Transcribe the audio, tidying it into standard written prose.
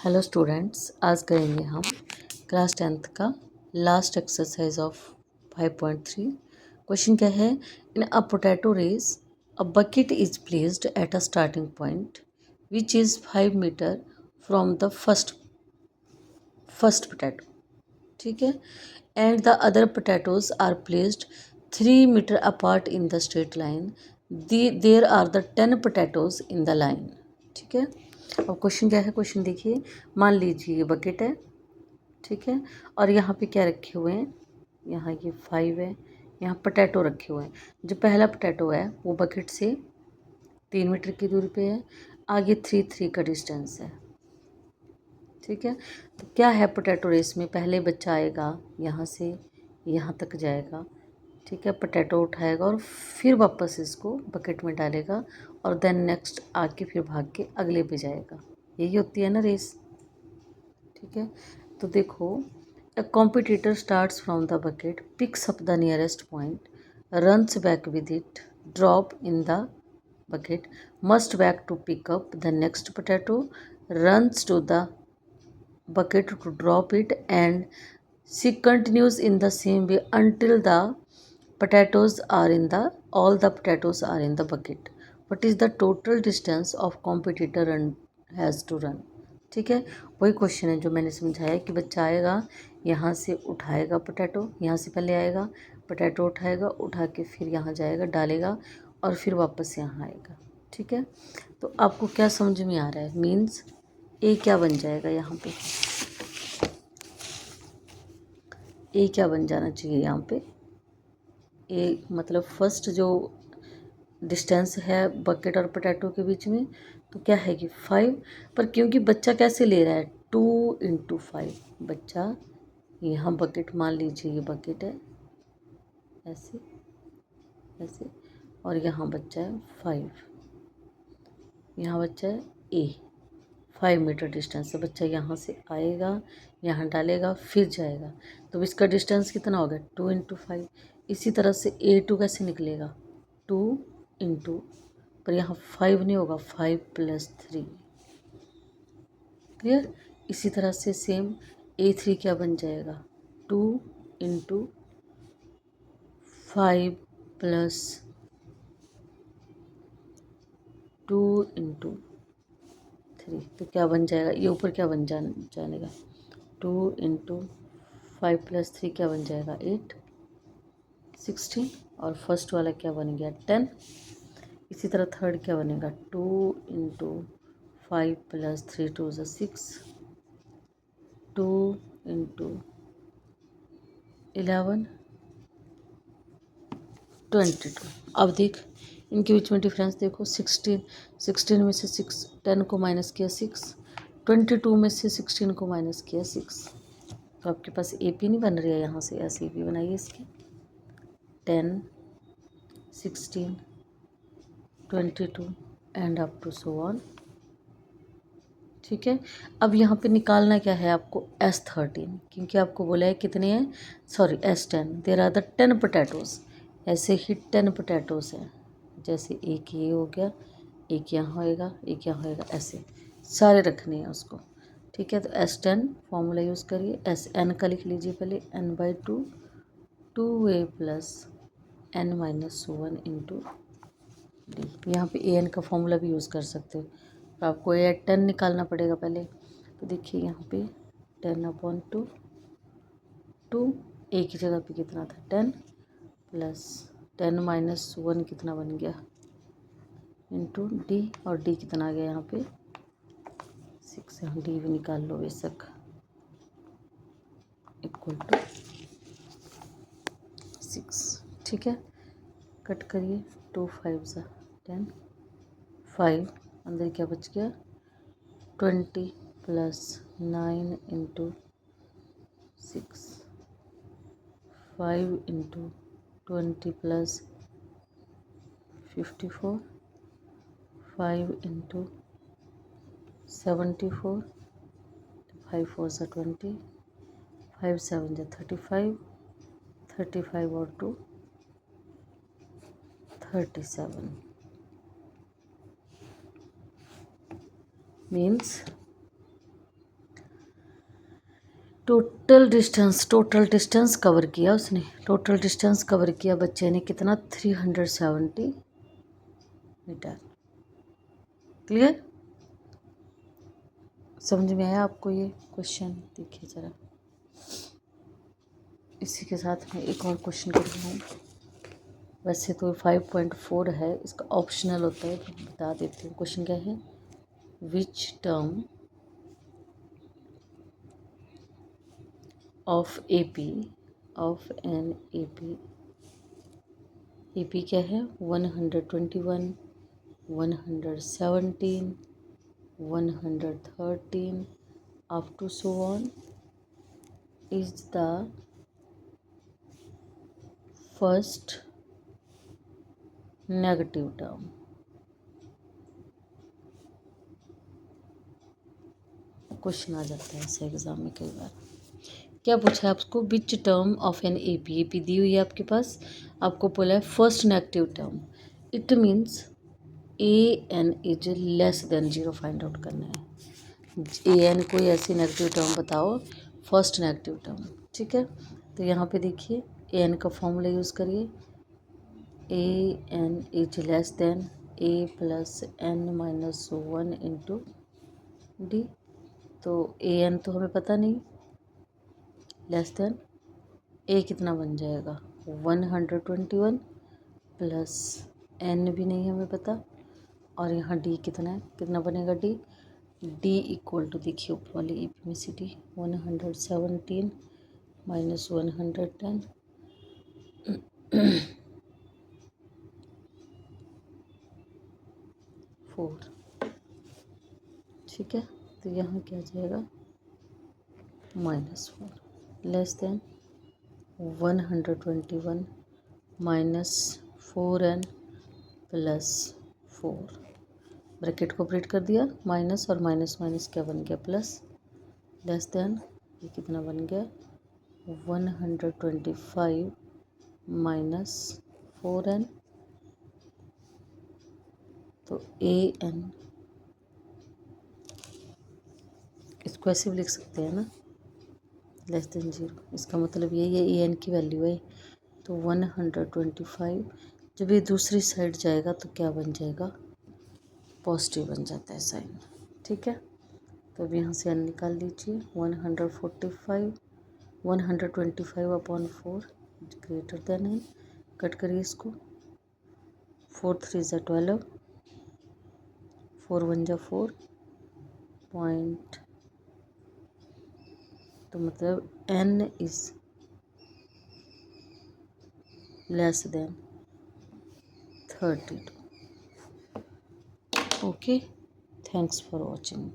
Hello students, आज करेंगे हम क्लास 10th का लास्ट एक्सरसाइज ऑफ 5.3। क्वेश्चन क्या है? In a potato race a bucket is placed at a starting point which is 5 metre from the first potato. ठीक है, and the other potatoes are placed 3 metre apart in the straight line. There are the 10 potatoes in the line. ठीक है, अब question क्या है? Question देखिए, मान लीजिए ये बकेट है, ठीक है, और यहाँ पे क्या रखे हुए हैं? यहाँ ये 5 है, यहाँ पोटैटो रखे हुए हैं। जो पहला पोटैटो है वो बकेट से 3 मीटर की दूरी पे है, आगे 3 का डिस्टेंस है। ठीक है, तो क्या है पोटैटो रेस में? पहले बच्चा आएगा यहाँ से यहाँ तक जाएगा, ठीक है, पोटैटो उठाएगा और फिर वापस इसको बकेट में डालेगा और देन नेक्स्ट आके फिर भाग के अगले पे जाएगा। यही होती है ना रेस। ठीक है, तो देखो, अ competitor starts from the bucket, picks up the nearest point, runs back with it, drop in the bucket, must back to pick up the next potato, runs to the bucket to drop it, and she continues in the same way until the potatoes are in the all the potatoes are in the bucket. What is the total distance of competitor run has to run? ठीक है, वही question है जो मैंने समझाया कि बच्चा आएगा यहाँ से उठाएगा पोटैटो, यहाँ से पहले आएगा पोटैटो उठाएगा, उठा के फिर यहाँ जाएगा डालेगा और फिर वापस यहाँ आएगा। ठीक है, तो आपको क्या समझ में आ रहा है? मीन्स ए क्या बन जाएगा यहाँ पे? ए क्या बन जाना चाहिए यहाँ पे? ए मतलब फर्स्ट जो डिस्टेंस है बकेट और पोटैटो के बीच में, तो क्या है कि 5। पर क्योंकि बच्चा कैसे ले रहा है? 2 × 5। बच्चा यहाँ बकेट, मान लीजिए ये बकेट है ऐसे ऐसे, और यहाँ बच्चा है 5, यहाँ बच्चा है ए। 5 मीटर डिस्टेंस से बच्चा यहाँ से आएगा, यहाँ डालेगा, फिर जाएगा, तो इसका डिस्टेंस कितना हो गया? 2 × 5। इसी तरह से A2 कैसे निकलेगा? 2 पर यहाँ 5 नहीं होगा, 5 + 3। क्लियर? इसी तरह से सेम A3 क्या बन जाएगा? 2 × 5 + 2 × 3, तो क्या बन जाएगा? ये ऊपर क्या बन जाएगा? 2 × 5 + 3 क्या बन जाएगा? 8, 16, और फर्स्ट वाला क्या बन गया? 10। इसी तरह थर्ड क्या बनेगा? 2 × 5 + 3 2 = 6, 2 × 11 22। अब देख, इनके बीच में डिफरेंस देखो, 16 में से 10 को माइनस किया 6, 22 में से 16 को माइनस किया 6, तो आपके पास AP नहीं बन रही है, यहाँ से ऐसे AP बनाइए इसकी। 10, 16, 22 and up to so on. ठीक है, अब यहाँ पे निकालना क्या है आपको? S13, क्योंकि आपको बोला है कितने हैं? Sorry, S10। There are the 10 potatoes. ऐसे ही 10 पोटैटोज हैं, जैसे एक ये हो गया, एक यहाँ होएगा, एक यहाँ होएगा, ऐसे सारे रखने हैं उसको। ठीक है, तो S10 फॉर्मूला यूज़ करिए। SN का लिख लीजिए पहले, n/2 2a + n - 1 × d। यहाँ पे AN का फॉर्मूला भी यूज़ कर सकते हो, तो आपको ये 10 निकालना पड़ेगा पहले। तो देखिए यहाँ पे 10/2, 2 ए की जगह पे कितना था? 10 + 10 - 1 कितना बन गया? इंटू डी, और डी कितना आ गया यहाँ पे? 6। यहाँ डी भी निकाल लो बेशक, = 6। ठीक है, कट करिए, 2 × 5 = 10, 5 अंदर क्या बच गया? 20 + 9 × 6, 5 × 20 + 54, 5 × 74, 5 4 = 20, 5 7 = 35, 35 और 2 37। मीन्स टोटल डिस्टेंस कवर किया उसने, टोटल डिस्टेंस कवर किया बच्चे ने कितना, 370 मीटर। क्लियर, समझ में आया आपको ये क्वेश्चन? देखिए ज़रा, इसी के साथ मैं एक और क्वेश्चन कर रही हूँ। वैसे तो 5.4 है, इसका ऑप्शनल होता है, तो बता देती हूँ। क्वेश्चन क्या है, विच term of AP of an AP क्या है, 121, 117, 113 up to so on is the first negative term. Question आ जाता है ऐसे एग्जाम में कई बार। क्या पूछा है आपको, which term of an AP दी हुई है आपके पास, आपको बोला है first negative term, it means a n is less than 0 find out करना है। ए एन कोई ऐसी नेगेटिव टर्म बताओ, फर्स्ट नेगेटिव टर्म, ठीक है। तो यहाँ पे देखिए ए एन का फॉर्मूला यूज़ करिए, a n is less than a plus n minus 1 into d. तो ए एन तो हमें पता नहीं, लेस देन ए कितना बन जाएगा, 121 प्लस एन भी नहीं हमें पता, और यहाँ डी कितना है, कितना बनेगा डी, डी इक्वल टू देखिए ऊपर वाली ई पी में सी डी 117 माइनस 110 4, ठीक है। तो यहाँ क्या आ जाएगा, -4 less than 121 minus 4n plus 4, bracket को ऑपरेट कर दिया, माइनस और माइनस माइनस क्या बन गया, प्लस, लेस देन ये कितना बन गया, 125 माइनस 4n, तो ए एन इसको ऐसे भी लिख सकते हैं ना, लेस देन 0, इसका मतलब यही है ए एन की वैल्यू है। तो 125 जब ये दूसरी साइड जाएगा तो क्या बन जाएगा, पॉजिटिव बन जाता है साइन, ठीक है। तो अब यहाँ से एन निकाल लीजिए, 125/4 ग्रेटर देन एन, कट करिए इसको, 4 3 ज़ा 12, 4 1 ज़ा 4 पॉइंट, तो मतलब N is less than 32। Okay, thanks for watching.